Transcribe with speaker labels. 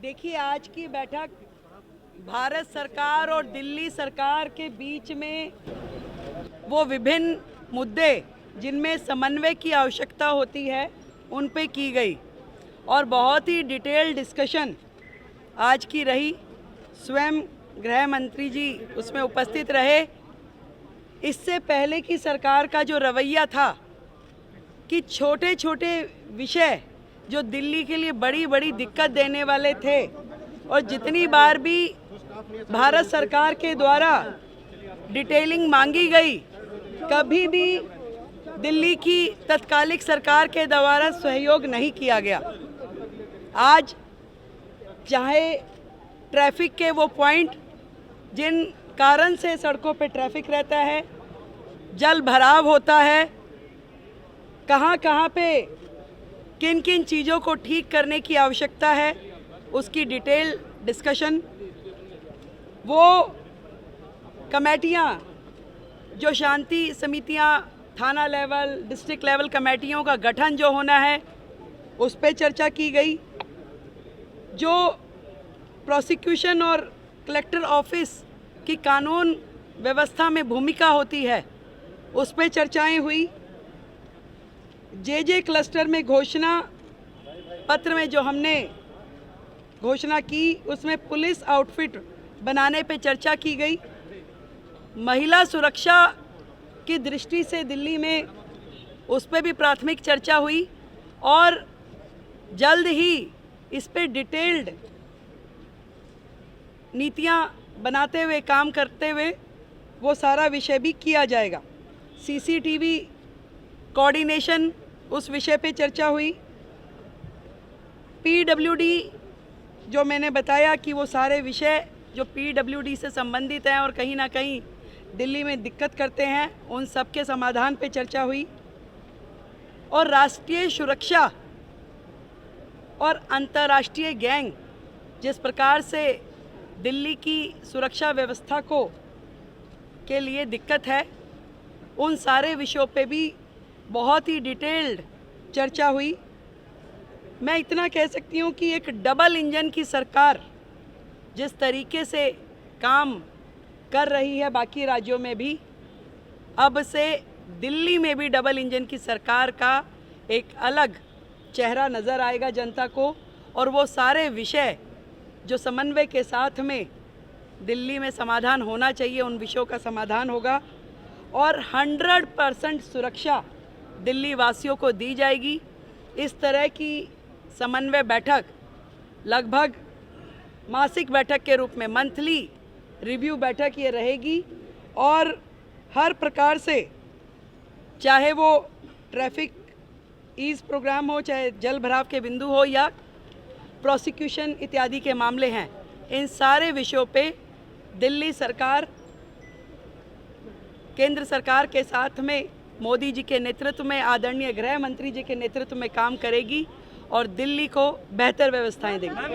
Speaker 1: देखिए, आज की बैठक भारत सरकार और दिल्ली सरकार के बीच में वो विभिन्न मुद्दे जिनमें समन्वय की आवश्यकता होती है उन पे की गई और बहुत ही डिटेल डिस्कशन आज की रही। स्वयं गृह मंत्री जी उसमें उपस्थित रहे। इससे पहले की सरकार का जो रवैया था कि छोटे छोटे विषय जो दिल्ली के लिए बड़ी बड़ी दिक्कत देने वाले थे और जितनी बार भी भारत सरकार के द्वारा डिटेलिंग मांगी गई, कभी भी दिल्ली की तत्कालिक सरकार के द्वारा सहयोग नहीं किया गया। आज चाहे ट्रैफिक के वो पॉइंट जिन कारण से सड़कों पे ट्रैफिक रहता है, जल भराव होता है, कहाँ कहाँ पे किन किन चीज़ों को ठीक करने की आवश्यकता है, उसकी डिटेल डिस्कशन। वो कमेटियाँ जो शांति समितियाँ, थाना लेवल, डिस्ट्रिक्ट लेवल कमेटियों का गठन जो होना है उस पर चर्चा की गई। जो प्रोसिक्यूशन और कलेक्टर ऑफिस की कानून व्यवस्था में भूमिका होती है उस पर चर्चाएं हुई। जे क्लस्टर में घोषणा पत्र में जो हमने घोषणा की उसमें पुलिस आउटफिट बनाने पे चर्चा की गई। महिला सुरक्षा की दृष्टि से दिल्ली में उस पर भी प्राथमिक चर्चा हुई और जल्द ही इस पे डिटेल्ड नीतियां बनाते हुए, काम करते हुए वो सारा विषय भी किया जाएगा। सीसीटीवी कोऑर्डिनेशन, उस विषय पे चर्चा हुई। पीडब्ल्यूडी जो मैंने बताया कि वो सारे विषय जो पीडब्ल्यूडी से संबंधित हैं और कहीं ना कहीं दिल्ली में दिक्कत करते हैं, उन सब के समाधान पे चर्चा हुई। और राष्ट्रीय सुरक्षा और अंतर्राष्ट्रीय गैंग जिस प्रकार से दिल्ली की सुरक्षा व्यवस्था को के लिए दिक्कत है, उन सारे विषयों पे भी बहुत ही डिटेल्ड चर्चा हुई। मैं इतना कह सकती हूँ कि एक डबल इंजन की सरकार जिस तरीके से काम कर रही है बाकी राज्यों में भी, अब से दिल्ली में भी डबल इंजन की सरकार का एक अलग चेहरा नज़र आएगा जनता को। और वो सारे विषय जो समन्वय के साथ में दिल्ली में समाधान होना चाहिए, उन विषयों का समाधान होगा और 100% सुरक्षा दिल्ली वासियों को दी जाएगी। इस तरह की समन्वय बैठक लगभग मासिक बैठक के रूप में, मंथली रिव्यू बैठक ये रहेगी और हर प्रकार से, चाहे वो ट्रैफिक ईज प्रोग्राम हो, चाहे जल भराव के बिंदु हो या प्रोसिक्यूशन इत्यादि के मामले हैं, इन सारे विषयों पे दिल्ली सरकार केंद्र सरकार के साथ में मोदी जी के नेतृत्व में, आदरणीय गृह मंत्री जी के नेतृत्व में काम करेगी और दिल्ली को बेहतर व्यवस्थाएं देगी।